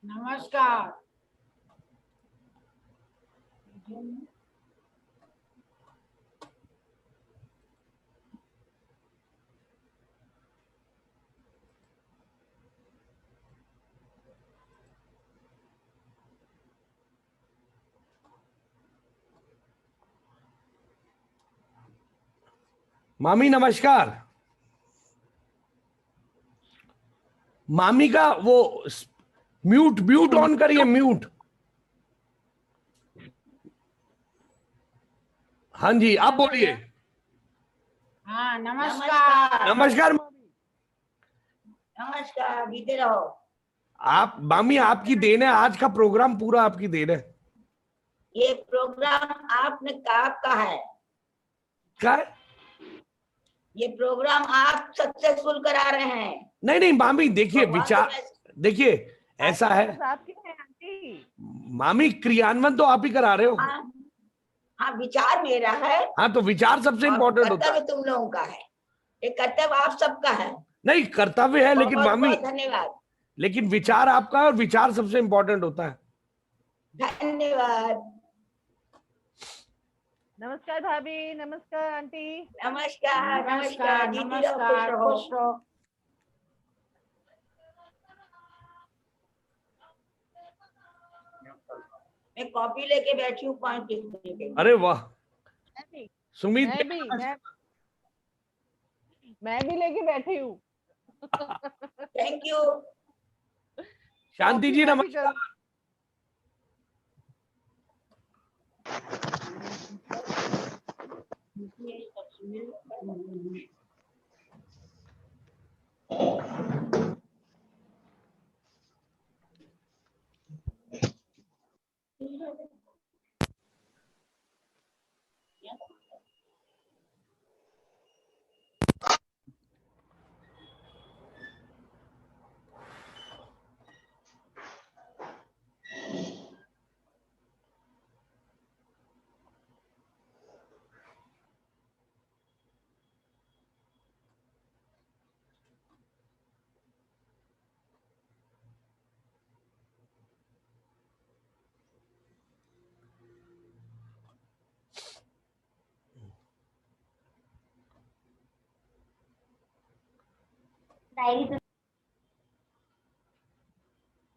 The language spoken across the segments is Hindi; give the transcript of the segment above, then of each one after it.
नमस्कार। मामी नमस्कार। मामी का वो म्यूट म्यूट ऑन करिए, म्यूट। हाँ जी, आप बोलिए। हाँ नमस्कार। नमस्कार मामी। नमस्कार, जीते रहो। आप मामी, आपकी देन है, आज का प्रोग्राम पूरा आपकी देन है। ये प्रोग्राम आपने आपका है। क्या है? ये प्रोग्राम आप सक्सेसफुल करा रहे हैं। नहीं नहीं मामी, देखिए विचार, देखिए ऐसा है आपकी है आंटी। मामी, क्रियान्वयन तो आप ही करा रहे हो। हाँ, हाँ, विचार मेरा है। हाँ, तो विचार सबसे इम्पोर्टेंट होता कर्तव्य है। तुम लोगों का है, ये कर्तव्य आप सबका है। नहीं, कर्तव्य है, लेकिन बहुत मामी, बहुत धन्यवाद। लेकिन विचार आपका है और विचार सबसे इम्पोर्टेंट होता है। धन्यवाद। नमस्कार भाभी, नमस्कार आंटी। नमस्कार, नमस्कार, जीती रहो, खुश नमस्कार, रहो। खुश रहो। मैं कॉपी लेके बैठी हूँ 5 लिखने के लिए। अरे वाह सुमित, मैं भी लेके बैठी हूँ। Thank you. शांति जी नमस्कार।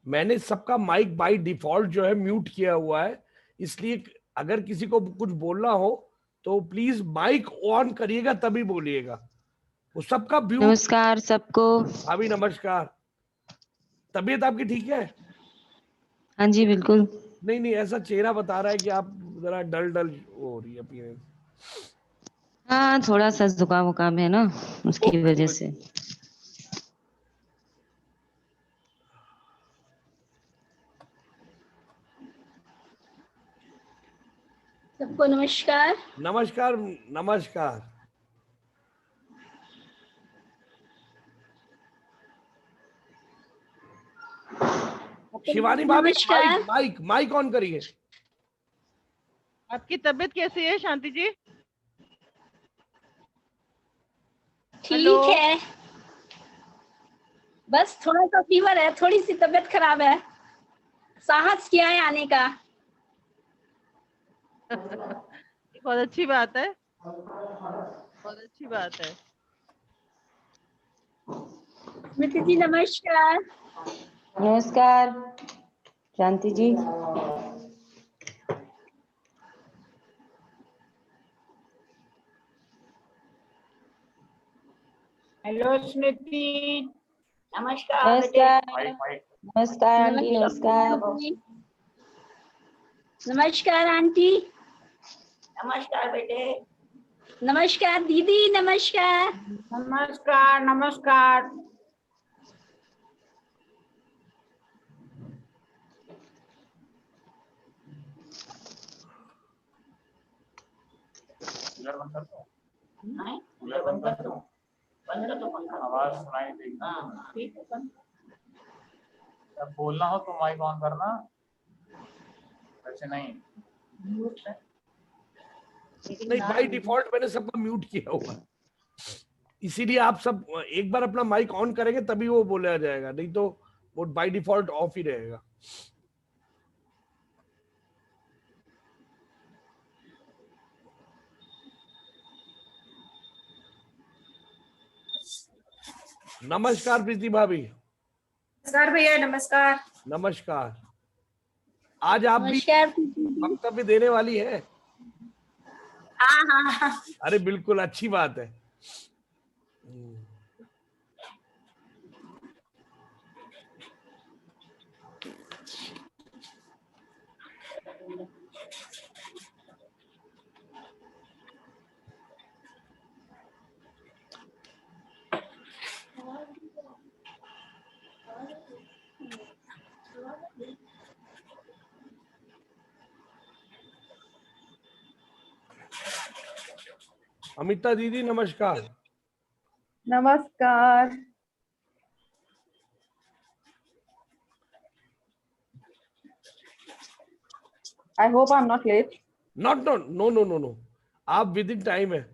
मैंने सबका माइक बाय डिफॉल्ट जो है म्यूट किया हुआ है, इसलिए अगर किसी को कुछ बोलना हो तो प्लीज माइक ऑन करिएगा, तभी बोलिएगा। वो सबका म्यूट। नमस्कार सबको। भाभी नमस्कार। तबीयत आपकी ठीक है? हाँ जी बिल्कुल। नहीं नहीं, ऐसा चेहरा बता रहा है कि आप जरा डल डल हो रही है अपीयरेंस। हाँ थोड़ा सा जुकाम वुकाम है ना, उसकी वजह से। सबको नमस्कार। नमस्कार नमस्कार। शिवानी भाभी, नमस्कार। माइक माइक माइक ऑन करिए। आपकी तबीयत कैसी है शांति जी? ठीक है, बस थोड़ा सा फीवर है, थोड़ी सी तबीयत खराब है, साहस किया है आने का। बहुत अच्छी बात है, बहुत अच्छी बात है। स्मृति जी नमस्कार। नमस्कार शांति जी। हेलो स्मृति। नमस्कार बेटे। नमस्कार नमस्कार आंटी, नमस्कार। नमस्कार आंटी। नमस्कार बेटे। नमस्कार दीदी, नमस्कार। नमस्कार नमस्कार। बंद कर दो। बंद कर दो। बंद कर दो पंखा। आवाज सुनाई देगी। हाँ ठीक है, बंद। जब बोलना हो तो माइक ऑन करना, वैसे नहीं। नहीं, बाय डिफॉल्ट मैंने सबको म्यूट किया हुआ है, इसीलिए आप सब एक बार अपना माइक ऑन करेंगे तभी वो बोला जाएगा, नहीं तो वो बाय डिफॉल्ट ऑफ ही रहेगा। नमस्कार प्रीति भाभी। नमस्कार भैया, नमस्कार। नमस्कार। आज आप भी नमस्कार। वक्तव्य देने वाली है? हाँ हाँ हाँ। अरे बिल्कुल, अच्छी बात है। अमिता दीदी नमस्कार। नमस्कार। I hope I'm not late. Not know, आप विद इन टाइम है।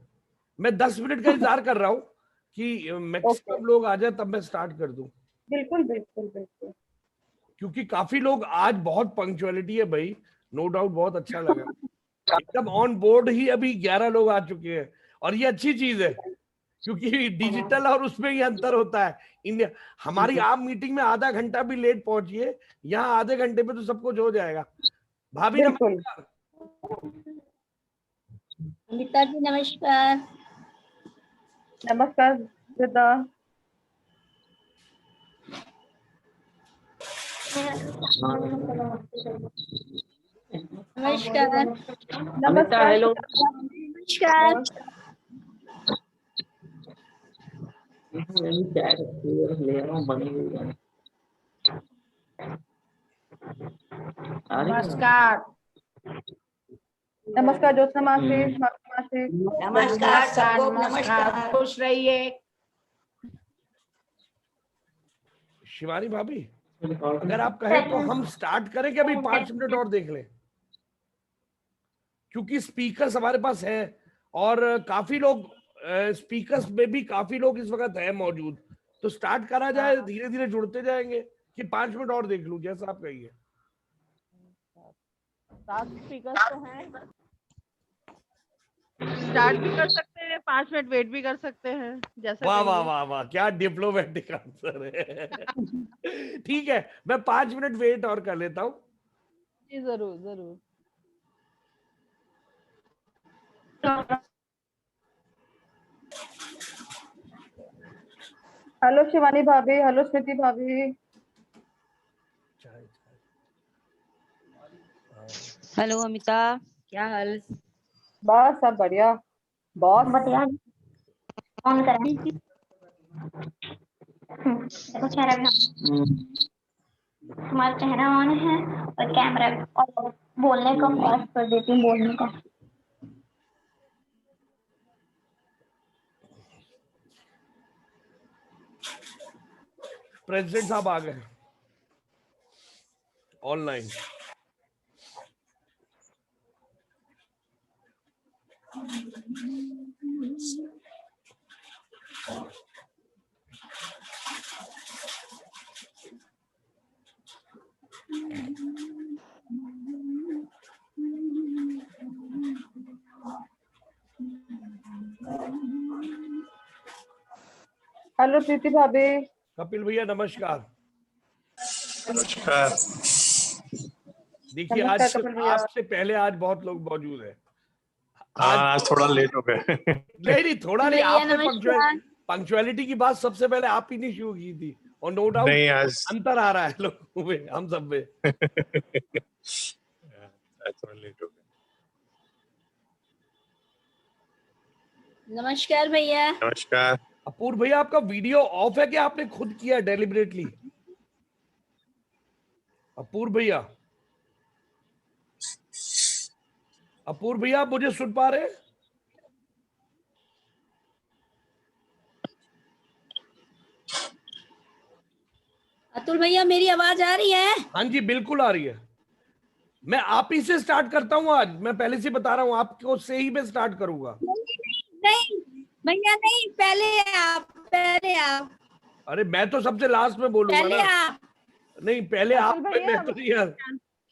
मैं 10 मिनट का इंतजार कर रहा हूँ कि मैक्सिमम लोग आ जाए, तब मैं स्टार्ट कर दूं। बिल्कुल बिल्कुल बिल्कुल। क्योंकि काफी लोग आज बहुत पंक्चुअलिटी है भाई, नो डाउट, बहुत अच्छा लगा। एकदम ऑन बोर्ड ही अभी 11 लोग आ चुके हैं, और ये अच्छी चीज है क्योंकि डिजिटल और उसमें ये अंतर होता है। इंडिया हमारी आम मीटिंग में आधा घंटा भी लेट पहुंचिए, यहाँ आधे घंटे में तो सब कुछ हो जाएगा। भाभी नमस्कार। अमिता जी नमस्कार। नमस्कार विदा। नमस्कार। नमस्कार। हेलो। नमस्कार। नमस्कार। नमस्कार ज्योत्सना मासी, मासी। नमस्कार सबको, नमस्कार। नमस्कार। खुश रहिए। शिवानी भाभी, अगर आप कहें तो हम स्टार्ट करें कि अभी 5 मिनट और देख लें, क्योंकि स्पीकर्स हमारे पास है और काफी लोग स्पीकर्स में भी काफी लोग इस वक्त है मौजूद, तो स्टार्ट करा जाए, धीरे धीरे जुड़ते जाएंगे कि 5 मिनट और देख लूं, जैसा आप कहिए। 7 स्पीकर्स तो हैं। स्टार्ट भी कर सकते हैं, 5 मिनट वेट भी कर सकते हैं, जैसा वाह वाह कहिए। वाह वाह, क्या डिप्लोमेटिक आंसर है। ठीक है, मैं 5 मिनट वेट और कर लेता हूँ। जी जरूर जरूर। हेलो शिवानी भाभी, हेलो स्मृति भाभी। हेलो अमिता, क्या हाल? बस सब बढ़िया। बहुत बढ़िया। ऑन करें। देखो चेहरा भी तुम्हारा चेहरा ऑन है और कैमरा और बोलने को ऑफ कर देती हूँ, बोलने को। प्रेसिडेंट साहब आ गए ऑनलाइन। हेलो प्रीति भाभी। कपिल भैया नमस्कार। नमस्कार। देखिए आज नमस्कार कपिल भैया। आपसे पहले आज बहुत लोग मौजूद हैं। आज थोड़ा लेट हो गए। नहीं थोड़ा नहीं, भैया आपने पंक्चुअलिटी की बात सबसे पहले आप ही नहीं शुरू की थी, और नो डाउट नहीं, आज अंतर आ रहा है लोगों में, हम सब में। आज थोड़ा लेट हो गए। नमस्कार भैया। नमस्कार। अपूर्व भैया, आपका वीडियो ऑफ है क्या? आपने खुद किया डेलिबरेटली? अपूर्व भैया, अपूर्व भैया, आप मुझे सुन पा रहे हैं? अतुल भैया मेरी आवाज आ रही है? हाँ जी बिल्कुल आ रही है। मैं आप ही से स्टार्ट करता हूँ आज, मैं पहले से बता रहा हूँ, आपको से ही मैं स्टार्ट करूंगा। नहीं भैया नहीं, पहले आप। अरे मैं तो सबसे लास्ट में बोलूंगा पहले ना। आप। नहीं पहले आप कपिल भैया, मैं तो नहीं यार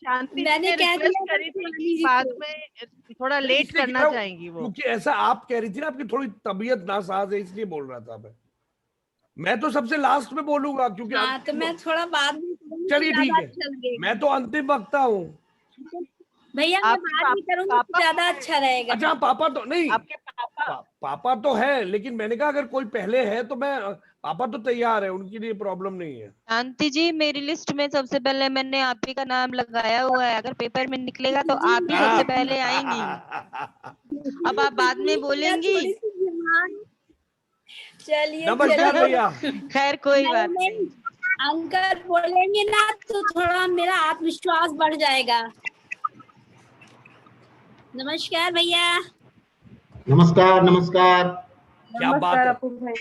शांति मैंने ने कह रिक्वेस्ट दिया करी थी मान कि बाद में थोड़ा लेट इसलिए कह करना रहा हूं, चाहेंगी वो। क्योंकि ऐसा आप कह रही थी ना आपकी थोड़ी तबीयत नासाज है इसलिए बोल रहा था मैं तो सबसे लास्ट में बोलूंगा क्योंकि हाँ तो मैं थोड़ा बाद में करूंगी तो चलिए ठीक ज्यादा है अच्छा लगेगा। मैं तो अंतिम वक्ता हूँ। भैया मैं आपके बाद में करूंगी तो पापा ज्यादा अच्छा रहेगा। अच्छा पापा तो नहीं आपके पापा पापा तो है लेकिन मैंने कहा अगर कोई पहले है तो मैं पापा तो तैयार है उनके लिए प्रॉब्लम नहीं है। शांति जी, मेरी लिस्ट में सबसे पहले मैंने आप ही का नाम लगाया हुआ है। अगर पेपर में निकलेगा तो आप ही सबसे पहले आएंगी। अब आप बाद में बोलेंगी। थोड़ी सी बीमार। चलिए नमस्कार चलिए। भैया। खैर कोई नहीं, बात नहीं, नहीं। अंकल बोलेंगे ना तो थोड़ा मेरा आत्मविश्वास बढ़ जाएगा। नमस्कार भैया। नमस्कार नमस्कार। क्या बात है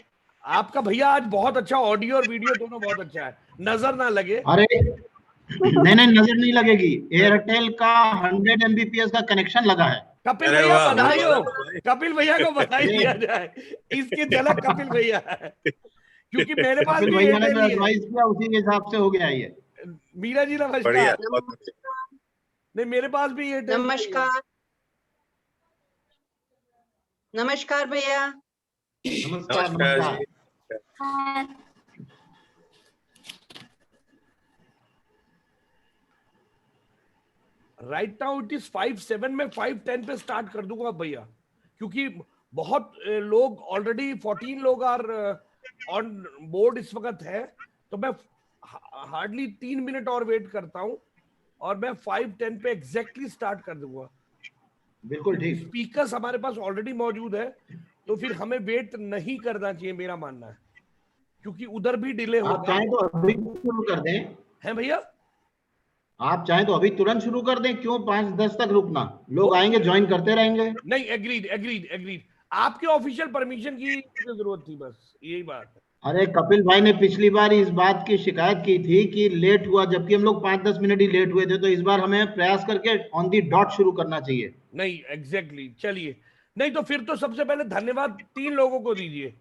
आपका भैया आज बहुत अच्छा ऑडियो और वीडियो दोनों बहुत अच्छा है नजर ना लगे। अरे नहीं नहीं नजर नहीं लगेगी। एयरटेल का 100 Mbps का कनेक्शन लगा है। कपिल भैया बधाई हो। कपिल भैया को बधाई दिया जाए इसकी झलक कपिल भैया है क्योंकि मेरे पास कपिल भी भैया ने एयरटेल जो ही है। एडवाइस किया उसी के हिसाब से हो गया ये। मीरा जी नमस्कार। नहीं मेरे पास भी एयरटेल नमस्कार। नमस्कार भैया। नमस्कार नमस्कार। राइट नाउ इट इज 5:07 में 5:10 पे स्टार्ट कर दूंगा भैया क्योंकि बहुत लोग ऑलरेडी 14 लोग आर ऑन बोर्ड इस वक्त है तो मैं हार्डली 3 मिनट और वेट करता हूं और मैं 5:10 पे एग्जैक्टली स्टार्ट कर दूंगा। बिल्कुल ठीक। स्पीकर्स हमारे पास ऑलरेडी मौजूद है तो फिर हमें वेट नहीं करना चाहिए मेरा मानना है क्योंकि उधर भी डिले होगा। आप चाहें तो अभी शुरू कर दें। है भैया आप चाहें तो अभी तुरंत शुरू कर दें। क्यों 5-10 तक रुकना? लोग आएंगे ज्वाइन करते रहेंगे। नहीं एग्रीड एग्रीड एग्रीड आपके ऑफिशियल परमिशन की जरूरत थी बस यही बात है। अरे कपिल भाई ने पिछली बार इस बात की शिकायत की थी कि लेट हुआ जबकि हम लोग 5-10 मिनट ही लेट हुए थे तो इस बार हमें प्रयास करके ऑन दी डॉट शुरू करना चाहिए। नहीं एग्जैक्टली चलिए नहीं तो फिर तो सबसे पहले धन्यवाद 3 लोगों को दीजिए।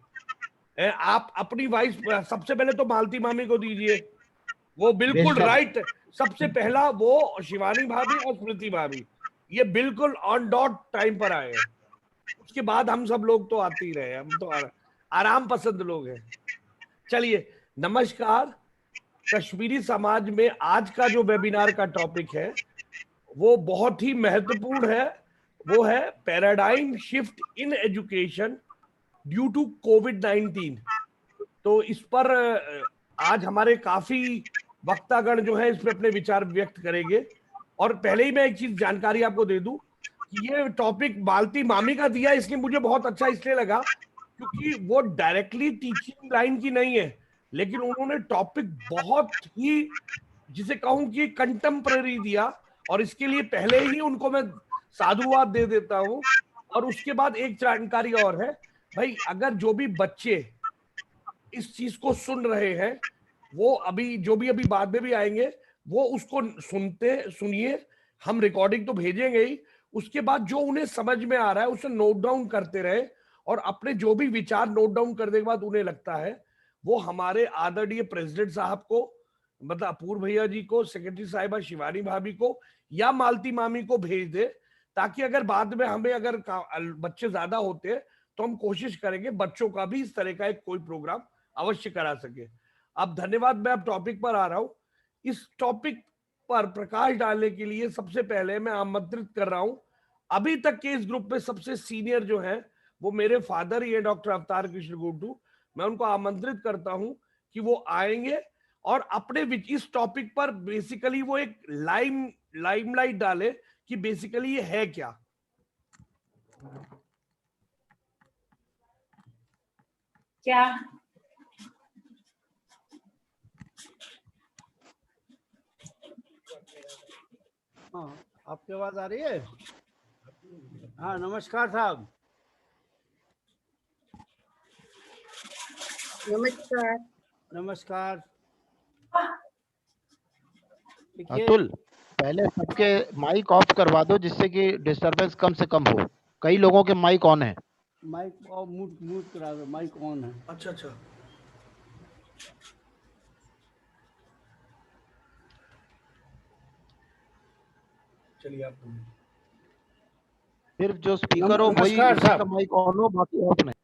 आप अपनी वाइस सबसे पहले तो मालती मामी को दीजिए वो बिल्कुल राइट। सबसे पहला वो शिवानी भाभी और स्मृति भाभी ये बिल्कुल ऑन डॉट टाइम पर आए हैं। उसके बाद हम सब लोग तो आते ही रहे हम तो आराम पसंद लोग हैं। चलिए नमस्कार। कश्मीरी समाज में आज का जो वेबिनार का टॉपिक है वो बहुत ही महत्वपूर्ण है। वो है paradigm shift in education due to कोविड-19। तो इस पर आज हमारे काफी वक्तागण जो है इस पे अपने विचार व्यक्त करेंगे। और पहले ही मैं एक चीज जानकारी आपको दे दूं कि ये टॉपिक मालती मामी का दिया इसलिए मुझे बहुत अच्छा इसलिए लगा क्योंकि वो डायरेक्टली टीचिंग लाइन की नहीं है लेकिन उन्होंने टॉपिक बहुत ही जिसे कहूं कि कंटेम्पररी दिया और इसके लिए पहले ही उनको मैं साधुवाद दे देता हूं। और उसके बाद एक जानकारी और है भाई अगर जो भी बच्चे इस चीज को सुन रहे हैं वो अभी जो भी अभी बाद में भी आएंगे वो उसको सुनिए। हम रिकॉर्डिंग तो भेजेंगे ही उसके बाद जो उन्हें समझ में आ रहा है उसे नोट डाउन करते रहे और अपने जो भी विचार नोट डाउन करने के बाद उन्हें लगता है वो हमारे आदरणीय प्रेसिडेंट साहब को मतलब अपूर्व भैया जी को सेक्रेटरी साहिबा शिवानी भाभी को या मालती मामी को भेज दे ताकि अगर बाद में हमें अगर बच्चे ज्यादा होते हैं तो हम कोशिश करेंगे बच्चों का भी इस तरह का एक कोई प्रोग्राम अवश्य करा सके। अब धन्यवाद मैं अब टॉपिक पर आ रहा हूं। इस टॉपिक पर प्रकाश डालने के लिए सबसे पहले मैं आमंत्रित कर रहा हूं अभी तक के इस ग्रुप में सबसे सीनियर जो है वो मेरे फादर ही है डॉक्टर अवतार कृष्ण गुड्डू। मैं उनको आमंत्रित करता हूं कि वो आएंगे और अपने इस टॉपिक पर बेसिकली वो एक लाइमलाइट डाले कि बेसिकली ये है क्या। क्या हाँ आपकी आवाज आ रही है? हाँ नमस्कार साहब। नमस्कार। नमस्कार। अतुल पहले सबके माइक ऑफ करवा दो जिससे कि डिस्टरबेंस कम से कम हो। कई लोगों के माइक ऑन है। माइक ऑफ म्यूट करा दो। माइक ऑन है। अच्छा अच्छा चलिए आप बोलिए। सिर्फ जो स्पीकर हो वही नमस्कार उसी का साहब। माइक ऑन हो, बाकी ऑफ नहीं।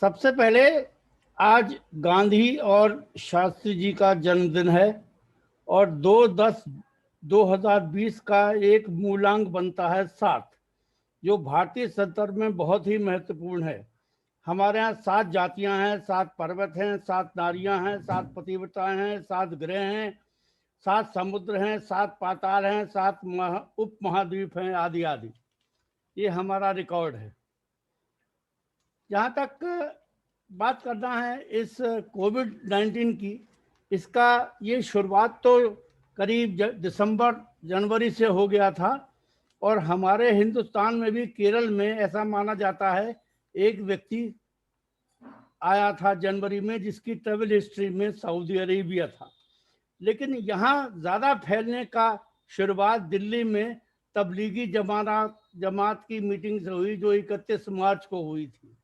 सबसे पहले आज गांधी और शास्त्री जी का जन्मदिन है और 2/10/2020 का एक मूलांक बनता है 7, जो भारतीय संदर्भ में बहुत ही महत्वपूर्ण है। हमारे यहाँ 7 जातियां हैं, 7 पर्वत हैं, 7 नारियां हैं, 7 पतिव्रताएं हैं, 7 ग्रह हैं, 7 समुद्र हैं, 7 पाताल हैं, 7 उप महाद्वीप हैं, आदि आदि। ये हमारा रिकॉर्ड है। जहाँ तक बात करना है इस कोविड-19 की, इसका ये शुरुआत तो करीब दिसंबर जनवरी से हो गया था और हमारे हिंदुस्तान में भी केरल में ऐसा माना जाता है एक व्यक्ति आया था जनवरी में, जिसकी ट्रेवल हिस्ट्री में सऊदी अरेबिया था। लेकिन यहाँ ज़्यादा फैलने का शुरुआत दिल्ली में तबलीगी जमात की मीटिंग से हुई, जो 31 मार्च को हुई थी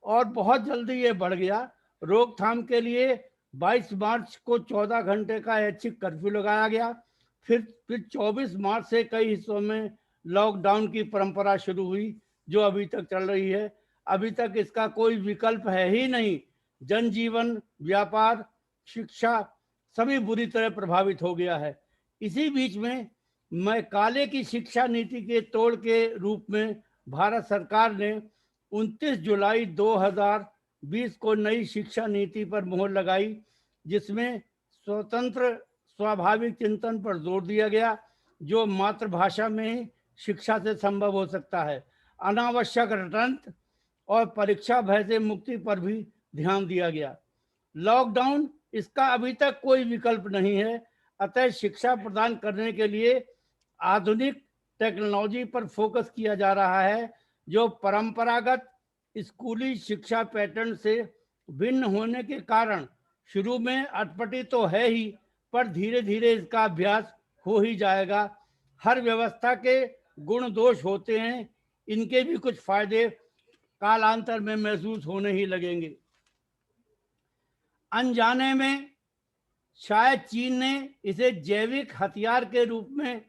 और बहुत जल्दी ये बढ़ गया। रोकथाम के लिए 22 मार्च को 14 घंटे का ऐच्छिक कर्फ्यू लगाया गया। फिर 24 मार्च से कई हिस्सों में लॉकडाउन की परंपरा शुरू हुई, जो अभी तक चल रही है। अभी तक इसका कोई विकल्प है ही नहीं। जनजीवन, व्यापार, शिक्षा सभी बुरी तरह प्रभावित हो गया है। इसी बीच में मैं काले की शिक्षा नीति के तोड़ के रूप में भारत सरकार ने 29 जुलाई 2020 को नई शिक्षा नीति पर मोहर लगाई, जिसमें स्वतंत्र स्वाभाविक चिंतन पर जोर दिया गया, जो मातृभाषा में शिक्षा से संभव हो सकता है। अनावश्यक रटंत और परीक्षा भय से मुक्ति पर भी ध्यान दिया गया। लॉकडाउन, इसका अभी तक कोई विकल्प नहीं है। अतः शिक्षा प्रदान करने के लिए आधुनिक टेक्नोलॉजी पर फोकस किया जा रहा है, जो परंपरागत स्कूली शिक्षा पैटर्न से भिन्न होने के कारण शुरू में अटपटी तो है ही, पर धीरे धीरे इसका अभ्यास हो ही जाएगा। हर व्यवस्था के गुण दोष होते हैं, इनके भी कुछ फायदे कालांतर में महसूस होने ही लगेंगे। अनजाने में शायद चीन ने इसे जैविक हथियार के रूप में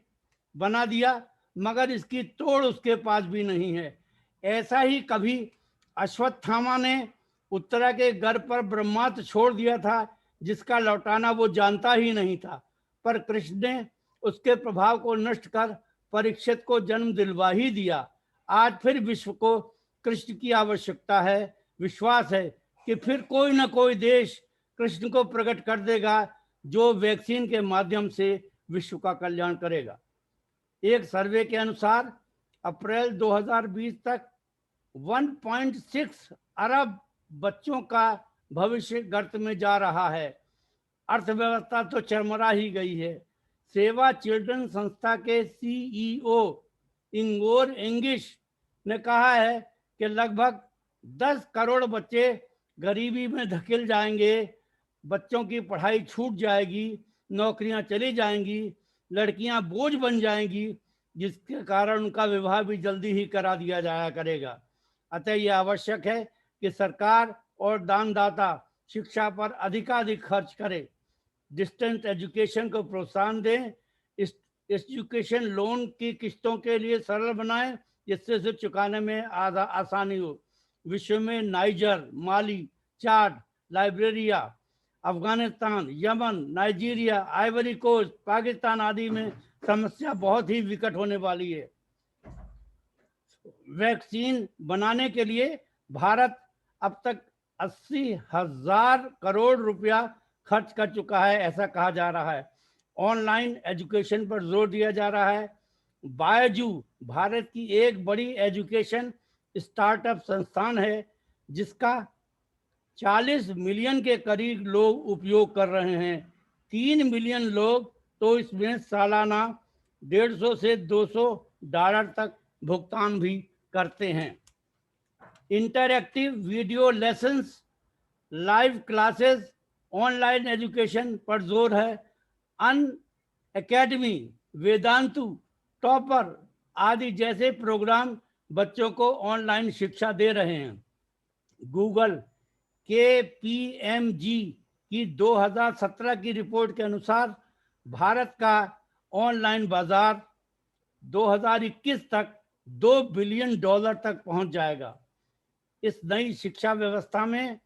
बना दिया, मगर इसकी तोड़ उसके पास भी नहीं है। ऐसा ही कभी अश्वत्थामा ने उत्तरा के घर पर ब्रह्मास्त्र छोड़ दिया था, जिसका लौटाना वो जानता ही नहीं था, पर कृष्ण ने उसके प्रभाव को नष्ट कर परीक्षित को जन्म दिलवा ही दिया। आज फिर विश्व को कृष्ण की आवश्यकता है। विश्वास है कि फिर कोई ना कोई देश कृष्ण को प्रकट कर देगा, जो वैक्सीन के माध्यम से विश्व का कल्याण करेगा। एक सर्वे के अनुसार अप्रैल 2020 तक 1.6 अरब बच्चों का भविष्य गर्त में जा रहा है। अर्थव्यवस्था तो चरमरा ही गई है। सेवा चिल्ड्रन संस्था के सीईओ इंगोर एंगिश ने कहा है कि लगभग 10 करोड़ बच्चे गरीबी में धकेल जाएंगे, बच्चों की पढ़ाई छूट जाएगी, नौकरियां चली जाएंगी, लड़कियां बोझ बन जाएंगी, जिसके कारण उनका विवाह भी जल्दी ही करा दिया जाया करेगा। अतः यह आवश्यक है कि सरकार और दानदाता शिक्षा पर अधिकाधिक खर्च करें, डिस्टेंस एजुकेशन को प्रोत्साहन दें, एजुकेशन लोन की किस्तों के लिए सरल बनाएं, जिससे इसे चुकाने में आसानी हो। विश्व में Niger, Mali, Chad, Liberia, Afghanistan, Yemen, Nigeria, Ivory Coast, Pakistan आदि में समस्या बहुत ही विकट होने वाली है। वैक्सीन बनाने के लिए भारत अब तक 80,000 करोड़ रुपया खर्च कर चुका है, ऐसा कहा जा रहा है। ऑनलाइन एजुकेशन पर जोर दिया जा रहा है। बायजू भारत की एक बड़ी एजुकेशन स्टार्टअप संस्थान है, जिसका 40 मिलियन के करीब लोग उपयोग कर रहे हैं। 3 मिलियन लोग तो इसमें सालाना $150 से $200 तक भुगतान भी करते हैं। Interactive video lessons, live classes, online education पर जोर है। अन एकेडमी, वेदांतु, टॉपर आदि जैसे प्रोग्राम बच्चों को ऑनलाइन शिक्षा दे रहे हैं। गूगल KPMG की 2017 की रिपोर्ट के अनुसार भारत का ऑनलाइन बाजार 2021 तक $2 बिलियन तक पहुंच जाएगा। इस नई शिक्षा व्यवस्था में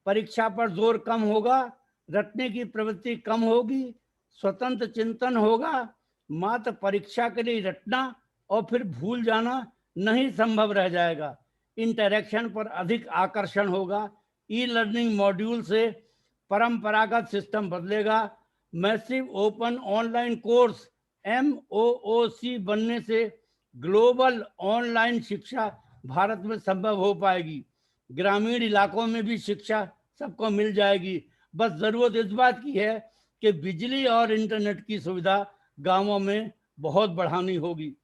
परीक्षा पर जोर कम होगा, रटने की प्रवृत्ति कम होगी, स्वतंत्र चिंतन होगा। मात्र परीक्षा के लिए रटना और फिर भूल जाना नहीं संभव रह जाएगा। इंटरैक्शन पर अधिक आकर्षण होगा। ई लर्निंग मॉड्यूल से परंपरागत सिस्टम बदलेगा। Massive open online course MOOC बनने से ग्लोबल ऑनलाइन शिक्षा भारत में संभव हो पाएगी। ग्रामीण इलाकों में भी शिक्षा सबको मिल जाएगी। बस जरूरत इस बात की है कि बिजली और इंटरनेट की सुविधा गांवों में बहुत बढ़ानी होगी।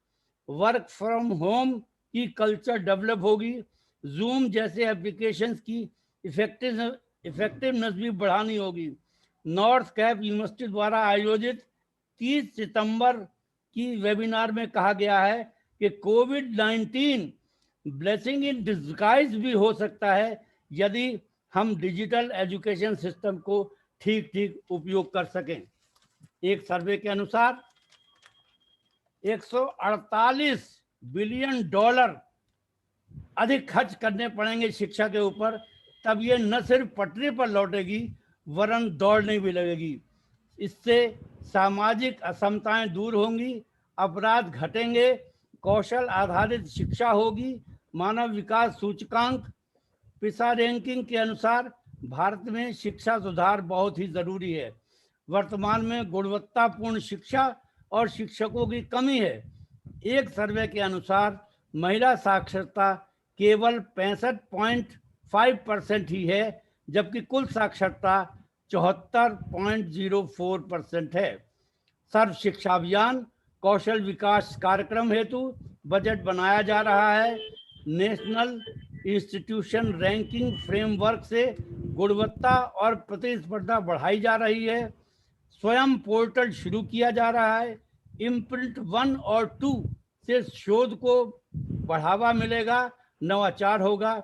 वर्क फ्रॉम होम की कल्चर डेवलप होगी। जूम जैसे एप्लीकेशंस की इफेक्टिवनेस भी बढ़ानी होगी। नॉर्थ कैप यूनिवर्सिटी द्वारा आयोजित 30 सितंबर की वेबिनार में कहा गया है कि कोविड-19 ब्लेसिंग इन डिस्गाइज भी हो सकता है यदि हम डिजिटल एजुकेशन सिस्टम को ठीक ठीक उपयोग कर सकें। एक सर्वे के अनुसार 148 बिलियन अधिक खर्च करने पड़ेंगे शिक्षा के ऊपर, तब ये न सिर्फ पटरी पर लौटेगी वरन दौड़ने भी लगेगी। इससे सामाजिक असमताएं दूर होंगी, अपराध घटेंगे, कौशल आधारित शिक्षा होगी। मानव विकास सूचकांक पिसा रैंकिंग के अनुसार भारत में शिक्षा सुधार बहुत ही जरूरी है। वर्तमान में गुणवत्तापूर्ण शिक्षा और शिक्षकों की कमी है। एक सर्वे के अनुसार महिला साक्षरता केवल 65.5% ही है, जबकि कुल साक्षरता 74.04% है। सर्व शिक्षा अभियान कौशल विकास कार्यक्रम हेतु बजट बनाया जा रहा है। नेशनल इंस्टीट्यूशन रैंकिंग फ्रेमवर्क से गुणवत्ता और प्रतिस्पर्धा बढ़ाई जा रही है। स्वयं पोर्टल शुरू किया जा रहा है। इम्प्रिंट 1 और 2 से शोध को बढ़ावा मिलेगा, नवाचार होगा।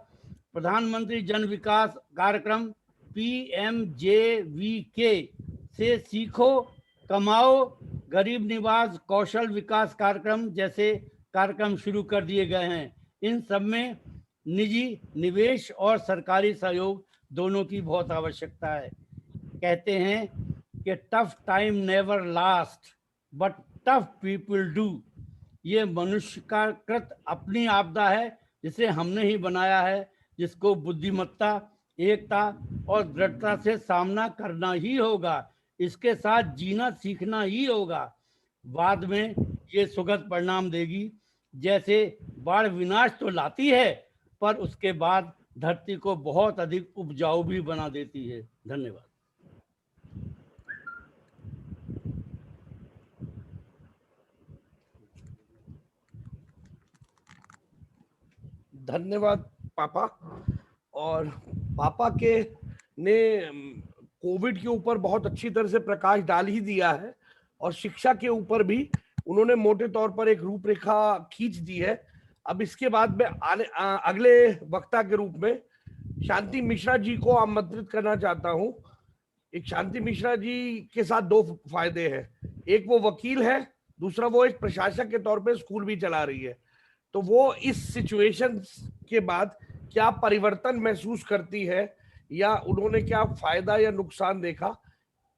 प्रधानमंत्री जन विकास कार्यक्रम PMJVK से सीखो कमाओ, गरीब निवास, कौशल विकास कार्यक्रम जैसे कार्यक्रम शुरू कर दिए गए हैं। इन सब में निजी निवेश और सरकारी सहयोग दोनों की बहुत आवश्यकता है। कहते हैं कि tough time never last but tough people do. ये मनुष्य का कृत अपनी आपदा है जिसे हमने ही बनाया है, जिसको बुद्धिमत्ता, एकता और दृढ़ता से सामना करना ही होगा। इसके साथ जीना सीखना ही होगा। बाद में ये सुखद परिणाम देगी। जैसे बाढ़ विनाश तो लाती है, पर उसके बाद धरती को बहुत अधिक उपजाऊ भी बना देती है। धन्यवाद। धन्यवाद पापा। और पापा के ने कोविड के ऊपर बहुत अच्छी तरह से प्रकाश डाल ही दिया है, और शिक्षा के ऊपर भी उन्होंने मोटे तौर पर एक रूपरेखा खींच दी है। अब इसके बाद में अगले वक्ता के रूप में शांति मिश्रा जी को आमंत्रित करना चाहता हूं। एक शांति मिश्रा जी के साथ दो फायदे हैं, एक वो वकील है, दूसरा वो एक प्रशासक के तौर पे स्कूल भी चला रही है। तो वो इस सिचुएशन के बाद क्या परिवर्तन महसूस करती है या उन्होंने क्या फायदा या नुकसान देखा,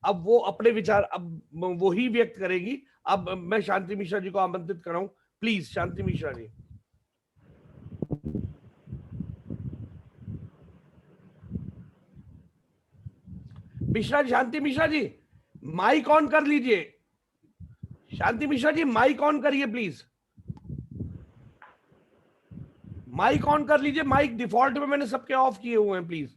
अब वो अपने विचार अब वो ही व्यक्त करेगी। अब मैं शांति मिश्रा जी को आमंत्रित कर रहा हूं। Please Shanti Mishra ji. Shanti Mishra ji mike on कर लीजिए। शांति मिश्रा जी माइक ऑन करिए प्लीज। माइक ऑन कर लीजिए। माइक डिफॉल्ट में मैंने सबके ऑफ किए हुए हैं, प्लीज।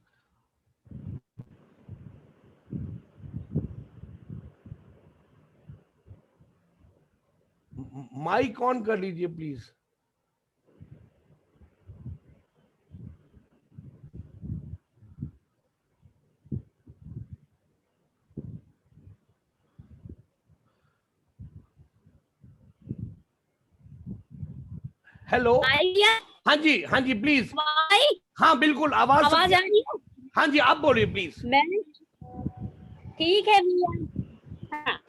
माइक ऑन कर लीजिए प्लीज। हेलो, हाँ जी प्लीज। हाँ बिल्कुल, आवाज आ रही है। हाँ जी आप बोलिए प्लीज। मैं ठीक है भैया। हाँ,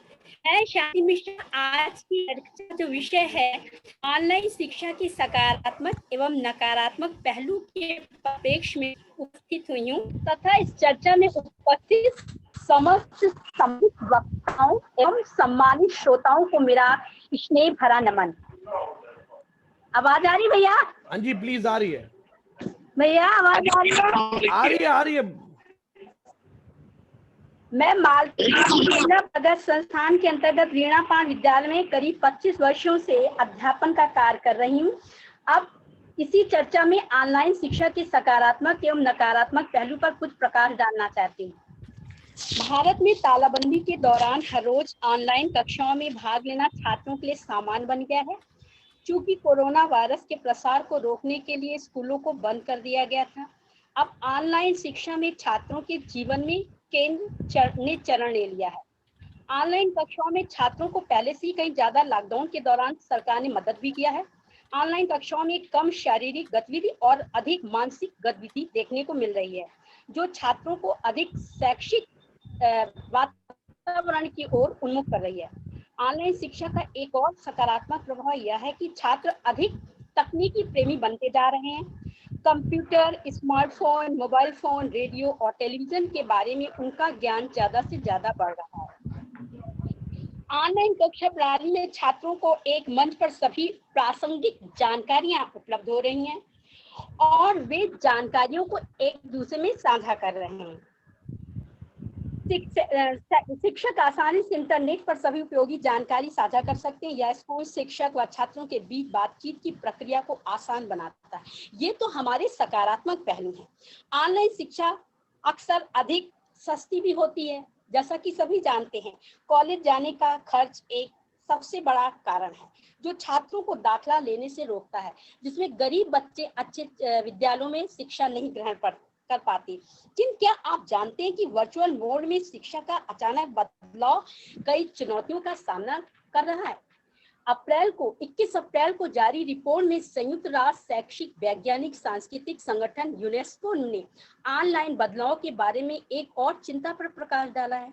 मैं शांति मिश्रा। आज की चर्चा जो विषय है ऑनलाइन शिक्षा की सकारात्मक एवं नकारात्मक पहलू के परिप्रेक्ष्य में उपस्थित हुई हूँ तथा इस चर्चा में उपस्थित समस्त सम्मिलित वक्ताओं एवं सम्मानित श्रोताओं को मेरा स्नेह भरा नमन। आवाज आ रही भैया? हाँ जी प्लीज, आ रही है भैया, आवाज आ रही है? आ रही है। मैं मालतीय भगत संस्थान के अंतर्गत वीणापान विद्यालय में करीब 25 वर्षों से अध्यापन का कार्य कर रही हूँ। अब इसी चर्चा में ऑनलाइन शिक्षा के सकारात्मक एवं नकारात्मक पहलू पर कुछ प्रकाश डालना चाहती हूँ। भारत में तालाबंदी के दौरान हर रोज ऑनलाइन कक्षाओं में भाग लेना छात्रों के लिए सामान्य बन गया है। चूंकि कोरोना वायरस के प्रसार को रोकने के लिए स्कूलों को बंद कर दिया गया था, अब ऑनलाइन शिक्षा में छात्रों के जीवन में केंद्र ने चरण ले लिया है। ऑनलाइन कक्षाओं में छात्रों को पहले से ही कहीं ज्यादा लॉकडाउन के दौरान सरकार ने मदद भी किया है। ऑनलाइन कक्षाओं में कम शारीरिक गतिविधि और अधिक मानसिक गतिविधि देखने को मिल रही है, जो छात्रों को अधिक शैक्षिक वातावरण की ओर उन्मुख कर रही है। ऑनलाइन शिक्षा का एक और सकारात्मक प्रभाव यह है कि छात्र अधिक तकनीकी प्रेमी बनते जा रहे हैं। Computer, smartphone, mobile phone, radio और टेलीविजन के बारे में उनका ज्ञान ज्यादा से ज्यादा बढ़ रहा है। ऑनलाइन कक्षा प्रणाली में छात्रों को एक मंच पर सभी प्रासंगिक जानकारियां उपलब्ध हो रही हैं और वे जानकारियों को एक दूसरे में साझा कर रहे हैं। शिक्षक आसानी से इंटरनेट पर सभी उपयोगी जानकारी साझा कर सकते हैं। यह स्कूल शिक्षक व छात्रों के बीच बातचीत की प्रक्रिया को आसान बनाता है। ये तो हमारे सकारात्मक पहलू हैं। ऑनलाइन शिक्षा अक्सर अधिक सस्ती भी होती है। जैसा कि सभी जानते हैं, कॉलेज जाने का खर्च एक सबसे बड़ा कारण है जो छात्रों को दाखिला लेने से रोकता है, जिसमें गरीब बच्चे अच्छे विद्यालयों में शिक्षा नहीं ग्रहण कर पाते। किंतु क्या आप जानते हैं कि वर्चुअल मोड में शिक्षा का अचानक बदलाव कई चुनौतियों का सामना कर रहा है। 21 अप्रैल को जारी रिपोर्ट में संयुक्त राष्ट्र शैक्षिक, वैज्ञानिक, सांस्कृतिक संगठन यूनेस्को ने ऑनलाइन बदलाव के बारे में एक और चिंता पर प्रकाश डाला है।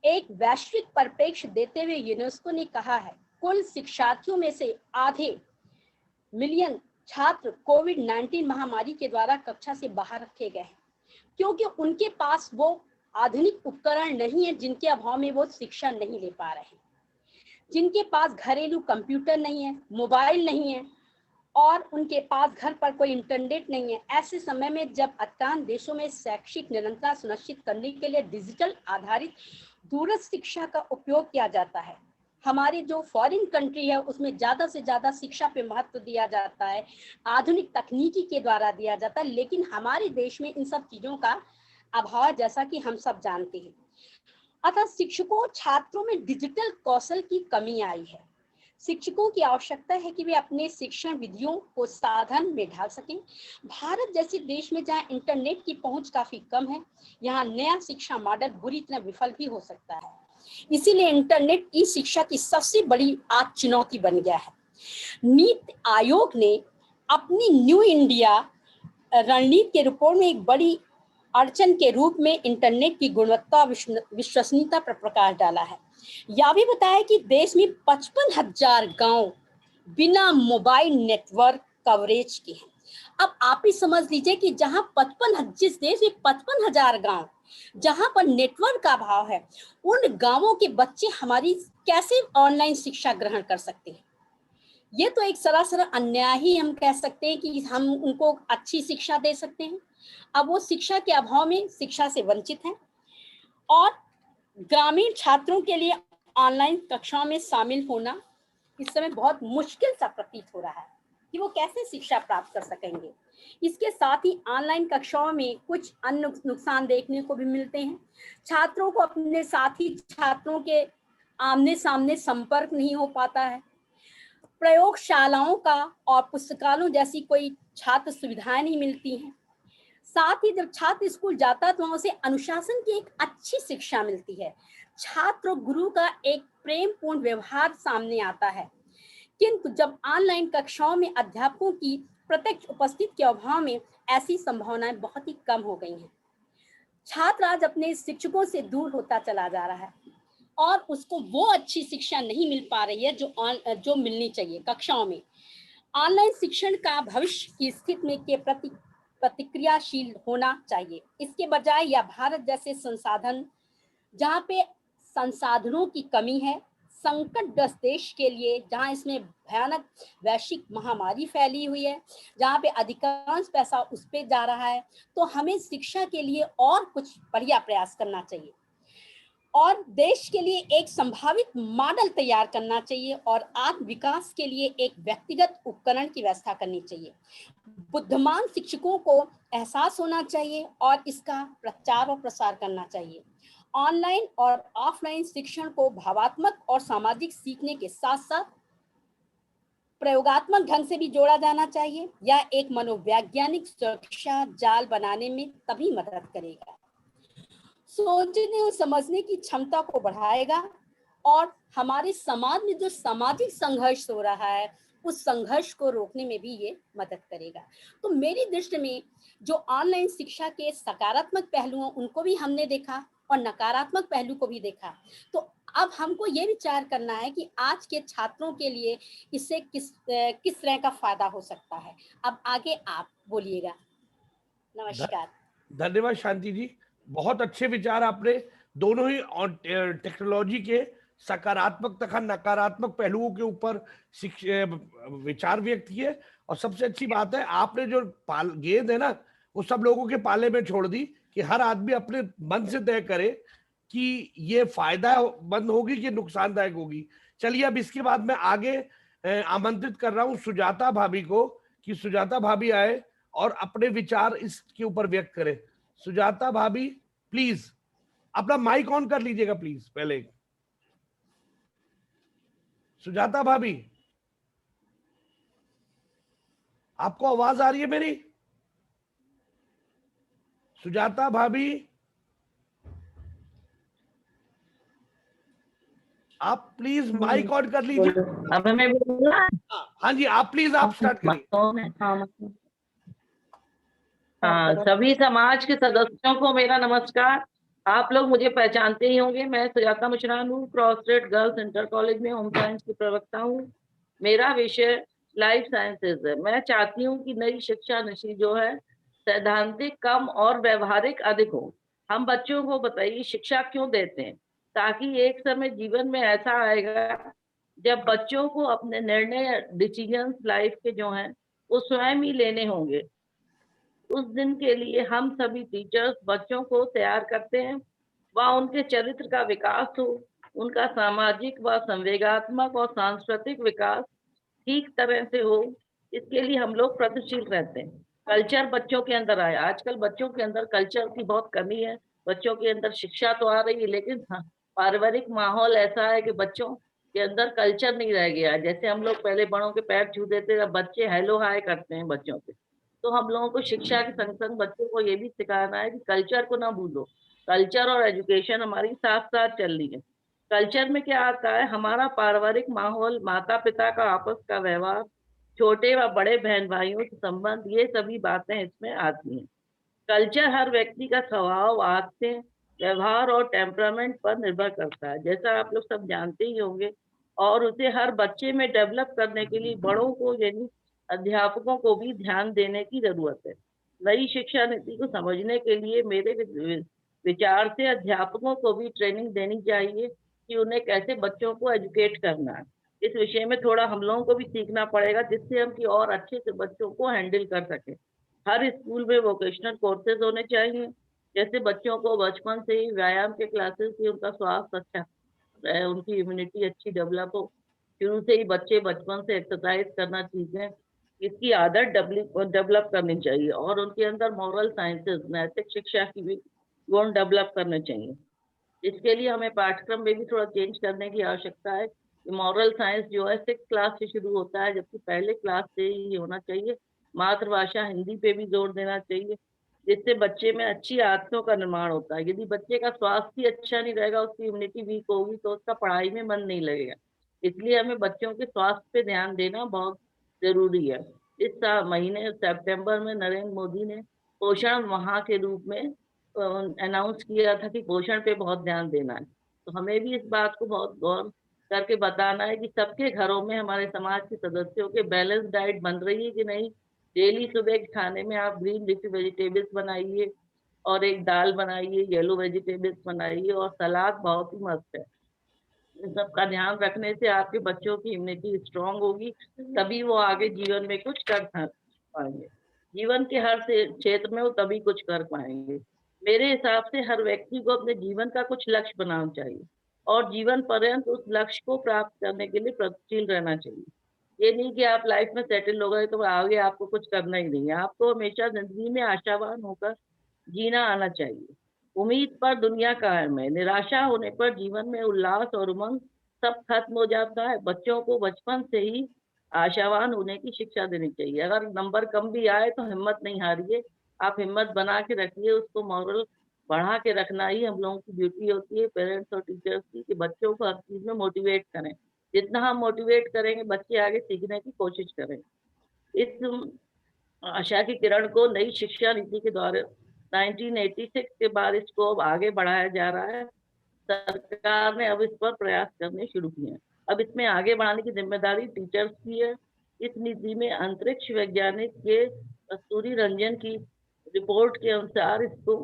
एक वैश्विक परिप्रेक्ष्य देते हुए यूनेस्को ने कहा है, कुल शिक्षार्थियों में से आधे मिलियन छात्र कोविड-19 महामारी के द्वारा कक्षा से बाहर रखे गए हैं, क्योंकि उनके पास वो आधुनिक उपकरण नहीं है जिनके अभाव में वो शिक्षा नहीं ले पा रहे हैं। जिनके पास घरेलू कंप्यूटर नहीं है, मोबाइल नहीं है और उनके पास घर पर कोई इंटरनेट नहीं है, ऐसे समय में जब अधिकांश देशों में शैक्षिक निरंतरता सुनिश्चित करने के लिए डिजिटल आधारित दूरस्थ शिक्षा का उपयोग किया जाता है। हमारी जो फॉरेन कंट्री है उसमें ज्यादा से ज्यादा शिक्षा पे महत्व दिया जाता है, आधुनिक तकनीकी के द्वारा दिया जाता है, लेकिन हमारे देश में इन सब चीजों का अभाव, जैसा कि हम सब जानते हैं। अतः शिक्षकों छात्रों में डिजिटल कौशल की कमी आई है। शिक्षकों की आवश्यकता है कि वे अपने शिक्षण विधियों को साधन में ढाल सकें। भारत जैसे देश में जहां इंटरनेट की पहुंच काफी कम है, यहाँ नया शिक्षा मॉडल बुरी तरह विफल भी हो सकता है। इसीलिए इंटरनेट ई शिक्षा की सबसे बड़ी आज चुनौती बन गया है। नीति आयोग ने अपनी न्यू इंडिया रणनीति के रिपोर्ट में एक बड़ी अड़चन के रूप में इंटरनेट की गुणवत्ता विश्वसनीयता पर प्रकाश डाला है। यह भी बताया कि देश में 55,000 गांव बिना मोबाइल नेटवर्क कवरेज के हैं। अब आप ही समझ लीजिए कि जहां 55,000 गांव जहां पर नेटवर्क का अभाव है, उन गांवों के बच्चे हमारी कैसे ऑनलाइन शिक्षा ग्रहण कर सकते हैं? ये तो एक सरासर अन्याय ही हम कह सकते हैं कि हम उनको अच्छी शिक्षा दे सकते हैं। अब वो शिक्षा के अभाव में शिक्षा से वंचित हैं और ग्रामीण छात्रों के लिए ऑनलाइन कक्षाओं में शामिल होना इस समय बहुत मुश्किल सा प्रतीत हो रहा है कि वो कैसे शिक्षा प्राप्त कर सकेंगे। इसके साथ ही ऑनलाइन कक्षाओं में कुछ अन्य नुकसान देखने को भी मिलते हैं। छात्रों को अपने साथी छात्रों के आमने सामने संपर्क नहीं हो पाता है। प्रयोगशालाओं का और पुस्तकालयों जैसी कोई छात्र सुविधाएं नहीं मिलती हैं। साथ ही जब छात्र स्कूल जाता है तो वहां से अनुशासन की एक अच्छी शिक्षा मिलती है। छात्र और गुरु का एक प्रेमपूर्ण व्यवहार सामने आता है। किंतु जब ऑनलाइन कक्षाओं में अध्यापकों की प्रत्यक्ष उपस्थिति के अभाव में ऐसी संभावनाएं बहुत ही कम हो गई हैं। छात्र आज अपने शिक्षकों से दूर होता चला जा रहा है और उसको वो अच्छी शिक्षा नहीं मिल पा रही है जो मिलनी चाहिए कक्षाओं में। ऑनलाइन शिक्षण का भविष्य की स्थिति में के प्रति प्रतिक्रियाशील होना चाहिए। इसके बजाय या भारत जैसे संसाधन जहाँ पे संसाधनों की कमी है, संकटग्रस्त देश के लिए जहाँ इसमें भयानक वैश्विक महामारी फैली हुई है, जहाँ पे अधिकांश पैसा उस पे जा रहा है, तो हमें शिक्षा के लिए और कुछ बढ़िया प्रयास करना चाहिए और देश के लिए एक संभावित मॉडल तैयार करना चाहिए और आत्म विकास के लिए एक व्यक्तिगत उपकरण की व्यवस्था करनी चाहिए। बुद्धिमान शिक्षकों को एहसास होना चाहिए और इसका प्रचार और प्रसार करना चाहिए। ऑनलाइन और ऑफलाइन शिक्षण को भावात्मक और सामाजिक सीखने के साथ साथ प्रयोगात्मक ढंग से भी जोड़ा जाना चाहिए। यह एक मनोवैज्ञानिक सुरक्षा जाल बनाने में तभी मदद करेगा, सोचने और समझने की क्षमता को बढ़ाएगा और हमारे समाज में जो सामाजिक संघर्ष हो रहा है उस संघर्ष को रोकने में भी ये मदद करेगा। तो मेरी दृष्टि में जो ऑनलाइन शिक्षा के सकारात्मक पहलू हैं उनको भी हमने देखा और नकारात्मक पहलू को भी देखा। तो अब हमको ये विचार करना है कि आज के छात्रों के लिए इससे किस तरह का फायदा हो सकता है। अब आगे आप बोलिएगा। नमस्कार। धन्यवाद शांति जी, बहुत अच्छे विचार आपने दोनों ही टेक्नोलॉजी के सकारात्मक तथा नकारात्मक पहलुओं के ऊपर विचार व्यक्त किए। और सबसे अच्छी बात है आपने जो गेंद है ना वो सब लोगों के पाले में छोड़ दी कि हर आदमी अपने मन से तय करे कि ये फायदामंद होगी कि नुकसानदायक होगी। चलिए अब इसके बाद मैं आगे आमंत्रित कर रहा हूँ सुजाता भाभी को कि सुजाता भाभी आए और अपने विचार इसके ऊपर व्यक्त करें। सुजाता भाभी प्लीज अपना माइक ऑन कर लीजिएगा प्लीज। पहले सुजाता भाभी आपको आवाज आ रही है मेरी? सुजाता भाभी आप प्लीज माइक ऑन कर लीजिए। अब मैं बोलूंगा? हाँ जी आप प्लीज आप स्टार्ट करिए। हाँ, सभी समाज के सदस्यों को मेरा नमस्कार। आप लोग मुझे पहचानते ही होंगे, मैं सुजाता मुचरान हूँ, cross state girls inter college में होम साइंस की प्रवक्ता हूँ। मेरा विषय लाइफ साइंसेज है। मैं चाहती हूँ कि नई शिक्षा नीति जो है सैद्धांतिक कम और व्यवहारिक अधिक हो। हम बच्चों को बताइए शिक्षा क्यों देते हैं, ताकि एक समय जीवन में ऐसा आएगा जब बच्चों को अपने निर्णय डिसीजन लाइफ के जो हैं वो स्वयं ही लेने होंगे। उस दिन के लिए हम सभी टीचर्स बच्चों को तैयार करते हैं, वह उनके चरित्र का विकास हो, उनका सामाजिक व संवेगात्मक और सांस्कृतिक विकास ठीक तरह से हो। इसके लिए हम लोग प्रगतिशील रहते हैं। कल्चर बच्चों के अंदर आए। आजकल बच्चों के अंदर कल्चर की बहुत कमी है। बच्चों के अंदर शिक्षा तो आ रही है लेकिन पारिवारिक माहौल ऐसा है कि बच्चों के अंदर कल्चर नहीं रह गया। जैसे हम लोग पहले बड़ों के पैर छू देते थे, बच्चे हेलो हाय करते हैं बच्चों के। तो हम लोगों को शिक्षा के संग संग बच्चों को ये भी सिखाना है कि कल्चर को ना भूलो। कल्चर और एजुकेशन हमारी साथ साथ चल रही है। कल्चर में क्या आता है, हमारा पारिवारिक माहौल, माता पिता का आपस का व्यवहार, छोटे व बड़े बहन भाइयों के संबंध, ये सभी बातें इसमें आती हैं। कल्चर हर व्यक्ति का स्वभाव, आदतें, व्यवहार और टेम्परामेंट पर निर्भर करता है, जैसा आप लोग सब जानते ही होंगे। और उसे हर बच्चे में डेवलप करने के लिए बड़ों को यानी अध्यापकों को भी ध्यान देने की जरूरत है। नई शिक्षा नीति को समझने के लिए मेरे विचार से अध्यापकों को भी ट्रेनिंग देनी चाहिए कि उन्हें कैसे बच्चों को एजुकेट करना है। इस विषय में थोड़ा हम लोगों को भी सीखना पड़ेगा, जिससे हम कि और अच्छे से बच्चों को हैंडल कर सके। हर स्कूल में वोकेशनल कोर्सेज होने चाहिए, जैसे बच्चों को बचपन से ही व्यायाम के क्लासेस से उनका स्वास्थ्य अच्छा रहे, उनकी इम्यूनिटी अच्छी डेवलप हो। शुरू से ही बच्चे बचपन से एक्सरसाइज करना सीखें, इसकी आदत डेवलप करनी चाहिए। और उनके अंदर मॉरल साइंसेस, नैतिक शिक्षा की भी गुण डेवलप करने चाहिए। इसके लिए हमें पाठ्यक्रम में भी थोड़ा चेंज करने की आवश्यकता है। मॉरल साइंस जो है 6th क्लास से शुरू होता है, जबकि पहले क्लास से ही होना चाहिए। मातृभाषा हिंदी पे भी जोर देना चाहिए, जिससे बच्चे में अच्छी आदतों का निर्माण होता है। यदि बच्चे का स्वास्थ्य ही अच्छा नहीं रहेगा, उसकी इम्यूनिटी वीक होगी, तो उसका पढ़ाई में मन नहीं लगेगा। इसलिए हमें बच्चों के स्वास्थ्य पे ध्यान देना बहुत जरूरी है। इस महीने सितंबर में नरेंद्र मोदी ने पोषण माह के रूप में अनाउंस किया था कि पोषण पे बहुत ध्यान देना है। तो हमें भी इस बात को बहुत गौर करके बताना है कि सबके घरों में हमारे समाज के सदस्यों के बैलेंस डाइट बन रही है कि नहीं। डेली सुबह के खाने में आप ग्रीन लीफी वेजिटेबल्स बनाइए और एक दाल बनाइए, येलो वेजिटेबल्स बनाइए और सलाद बहुत ही मस्त है। इन सब का ध्यान रखने से आपके बच्चों की इम्यूनिटी स्ट्रांग होगी, तभी वो आगे जीवन में कुछ कर पाएंगे। जीवन के हर क्षेत्र में वो तभी कुछ कर पाएंगे। मेरे हिसाब से हर व्यक्ति को अपने जीवन का कुछ लक्ष्य बनाना चाहिए और जीवन पर्यंत उस लक्ष्य को प्राप्त करने के लिए प्रयत्नशील रहना चाहिए। ये नहीं कि आप लाइफ में सेटल हो गए तो आगे आपको कुछ करना ही नहीं है। आपको हमेशा जिंदगी में आशावान होकर जीना आना चाहिए। उम्मीद पर दुनिया कायम है, निराशा होने पर जीवन में उल्लास और उमंग सब खत्म हो जाता है। बच्चों को बचपन से ही आशावान होने की शिक्षा देनी चाहिए। अगर नंबर कम भी आए तो हिम्मत नहीं हारिए, आप हिम्मत बना के रखिए, उसको मॉरल बढ़ा के रखना ही हम लोगों की ड्यूटी होती है, पेरेंट्स और टीचर्स की, कि बच्चों को हर चीज में मोटिवेट करें। जितना हम मोटिवेट करेंगे बच्चे आगे सीखने की कोशिश करेंगे। इस आशा की किरण को नई शिक्षा नीति के द्वारा 1986 के बाद इसको अब आगे बढ़ाया जा रहा है। सरकार ने अब इस पर प्रयास करने शुरू किए हैं। अब इसमें आगे बढ़ाने की जिम्मेदारी टीचर्स की है। इस नीति में अंतरिक्ष वैज्ञानिक के कस्तूरी रंजन की रिपोर्ट के अनुसार इसको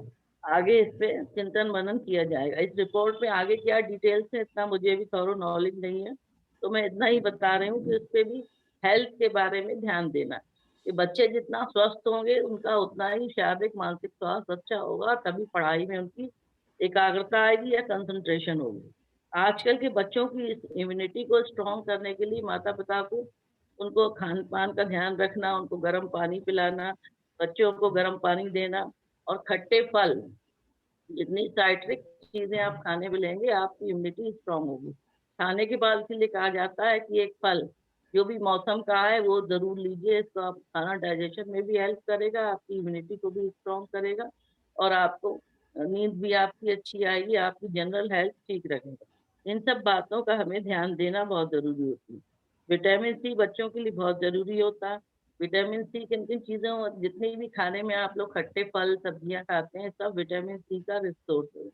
आगे इस पे चिंतन मनन किया जाएगा। इस रिपोर्ट में आगे क्या डिटेल्स है इतना मुझे भी थोड़ा नॉलेज नहीं है, तो मैं इतना ही बता रही हूँ कि उस पे भी हेल्थ के बारे में ध्यान देना है कि बच्चे जितना स्वस्थ होंगे उनका उतना ही शारीरिक मानसिक स्वास्थ्य अच्छा होगा, तभी पढ़ाई में उनकी एकाग्रता आएगी या कंसंट्रेशन होगी। आजकल के बच्चों की इस इम्यूनिटी को स्ट्रॉन्ग करने के लिए माता पिता को उनको खान पान का ध्यान रखना, उनको गर्म पानी पिलाना, बच्चों को गर्म पानी देना और खट्टे फल, जितनी साइट्रिक चीजें आप खाने में लेंगे आपकी इम्यूनिटी स्ट्रांग होगी। खाने के बाद इसीलिए कहा जाता है कि एक फल जो भी मौसम का है वो जरूर लीजिए। इसको आप खाना डाइजेशन में भी हेल्प करेगा, आपकी इम्यूनिटी को भी स्ट्रांग करेगा और आपको नींद भी आपकी अच्छी आएगी, आपकी जनरल हेल्थ ठीक रहेगा। इन सब बातों का हमें ध्यान देना बहुत जरूरी होती है। विटामिन सी बच्चों के लिए बहुत जरूरी होता है। विटामिन सी किन किन चीजों, जितने भी खाने में आप लोग खट्टे फल सब्जियां खाते हैं सब विटामिन सी का रिसोर्स है।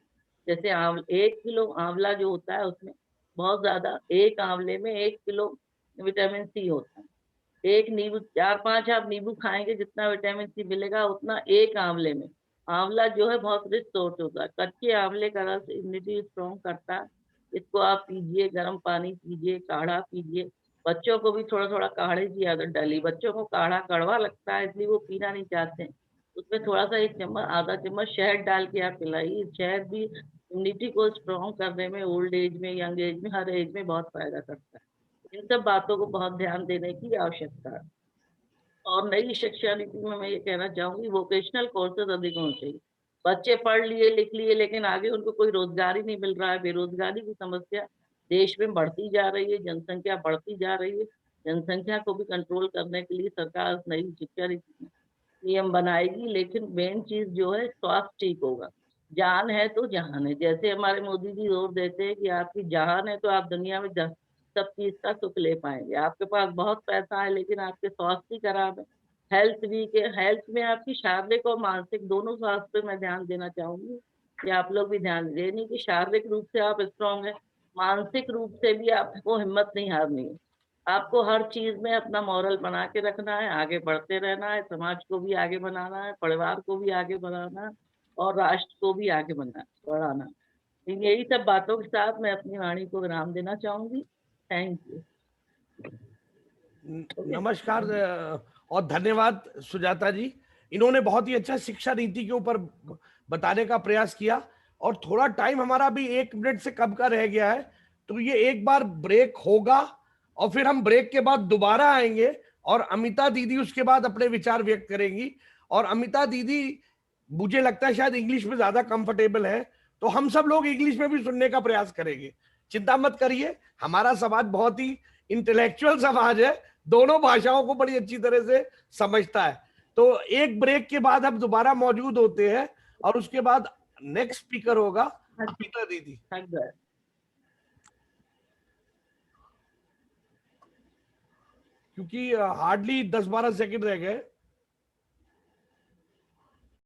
जैसे 1 किलो आंवला जो होता है उसमें बहुत ज्यादा, एक आंवले में 1 किलो विटामिन सी होता है। एक नींबू, 4-5 आप नींबू खाएंगे जितना विटामिन सी मिलेगा उतना एक आंवले में। आंवला जो है बहुत रिच सोर्स होता है। कच्चे आंवले का रस इम्यूनिटी स्ट्रॉन्ग करता है। इसको आप पीजिए, गर्म पानी पीजिए, काढ़ा पीजिए। बच्चों को भी थोड़ा थोड़ा काढ़े की आदत डाली। बच्चों को काढ़ा कड़वा लगता है इसलिए वो पीना नहीं चाहते हैं। उसमें थोड़ा सा 1 चम्मच आधा चम्मच शहद डाल के आप पिलाइए। शहद भी इम्यूनिटी को स्ट्रॉन्ग करने में ओल्ड एज में, यंग एज में, हर एज में बहुत फायदा करता है। इन सब बातों को बहुत ध्यान देने की आवश्यकता है। और नई शिक्षा नीति में मैं ये कहना चाहूंगी वोकेशनल कोर्सेज अधिक होने चाहिए। बच्चे पढ़ लिए लिख लिए लेकिन आगे उनको कोई रोजगार ही नहीं मिल रहा है। बेरोजगारी की समस्या देश में बढ़ती जा रही है, जनसंख्या बढ़ती जा रही है। जनसंख्या को भी कंट्रोल करने के लिए सरकार नई शिक्षा नीति नियम बनाएगी, लेकिन मेन चीज जो है स्वास्थ्य ठीक होगा। जान है तो जहान है। जैसे हमारे मोदी जी जोर देते हैं कि आपकी जहान है तो आप दुनिया में सब चीज का सुख ले पाएंगे। आपके पास बहुत पैसा है लेकिन आपके स्वास्थ्य ही खराब है, हेल्थ वीक है। हेल्थ में आपकी शारीरिक और मानसिक दोनों स्वास्थ्य पे मैं ध्यान देना चाहूंगी कि आप लोग भी ध्यान दें। नहीं कि शारीरिक रूप से आप स्ट्रांग है, मानसिक रूप से भी आपको हिम्मत नहीं हारनी है। आपको हर चीज में अपना मॉरल बना के रखना है, आगे बढ़ते रहना है, समाज को भी आगे बनाना है, परिवार को भी आगे बनाना है और राष्ट्र को भी आगे बढ़ाना है। यही सब बातों के साथ मैं अपनी वाणी को विराम देना चाहूंगी। Thank you. नमस्कार और धन्यवाद सुजाता जी। इन्होंने बहुत ही अच्छा शिक्षा नीति के ऊपर बताने का प्रयास किया और थोड़ा टाइम हमारा भी 1 मिनट से कम का रह गया है, तो ये एक बार ब्रेक होगा और फिर हम ब्रेक के बाद दोबारा आएंगे और अमिता दीदी उसके बाद अपने विचार व्यक्त करेंगी। और अमिता दीदी मुझे लगता है शायद इंग्लिश में ज्यादा कंफर्टेबल है, तो हम सब लोग इंग्लिश में भी सुनने का प्रयास करेंगे। चिंता मत करिए, हमारा समाज बहुत ही इंटेलेक्चुअल समाज है, दोनों भाषाओं को बड़ी अच्छी तरह से समझता है। तो एक ब्रेक के बाद हम दोबारा मौजूद होते हैं और उसके बाद नेक्स्ट स्पीकर होगा अमिता दीदी। क्योंकि हार्डली 10-12 सेकंड रह गए।